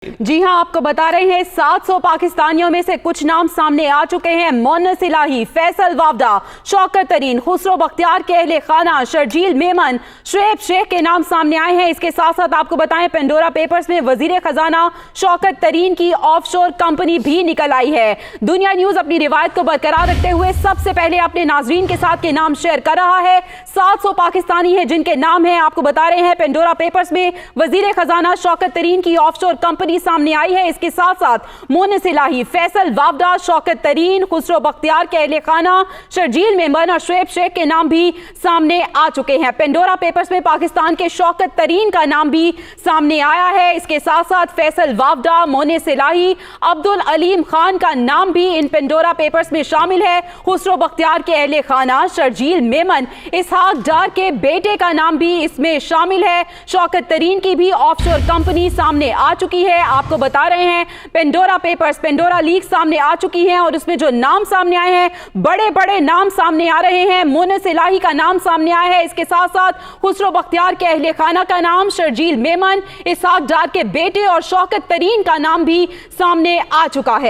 जी हां, आपको बता रहे हैं 700 पाकिस्तानियों में से कुछ नाम सामने आ चुके हैं। मोनस इलाही, फैसल वावडा, शौकत तरीन, खुसरो बख्तियार के अहले खाना, शर्जील मेमन, शुएब शेख के नाम सामने आए हैं। इसके साथ साथ आपको बताएं पेंडोरा पेपर्स में वजीर खजाना शौकत तरीन की ऑफशोर कंपनी भी निकल आई है। दुनिया न्यूज अपनी रिवायत को बरकरार रखते हुए सबसे पहले अपने नाजरीन के साथ के नाम शेयर कर रहा है। 700 पाकिस्तानी हैं जिनके नाम हैं, आपको बता रहे हैं पेंडोरा पेपर्स में वजीर खजाना शौकत तरीन की ऑफशोर कंपनी सामने आई है। इसके साथ साथ मोनस इलाही, फैसल वावडा, शौकत तरीन, खुसरो बख्तियार के अहले खाना, शर्जील मेमन और शुएब शेख के नाम भी सामने आ चुके हैं। पेंडोरा पेपर्स में पाकिस्तान के शौकत तरीन का नाम भी सामने आया है। इसके साथ साथ फैसल वावडा, मोनस इलाही, अब्दुल अलीम खान का नाम भी इन पेंडोरा पेपर्स में शामिल है। खुसरो बख्तियार के अहले खाना, शर्जील मेमन, इसहाक डार के बेटे का नाम भी इसमें शामिल है। शौकत तरीन की भी ऑफशोर कंपनी सामने आ चुकी है। आपको बता रहे हैं पेंडोरा पेपर्स, पेंडोरा लीक सामने आ चुकी हैं और उसमें जो नाम सामने आए हैं, बड़े बड़े नाम सामने आ रहे हैं। मोनस इलाही का नाम सामने आया है। इसके साथ साथ खुसरो बख्तियार के अहले खाना का नाम, शर्जील मेमन, इसहाक डार के बेटे और शौकत तरीन का नाम भी सामने आ चुका है।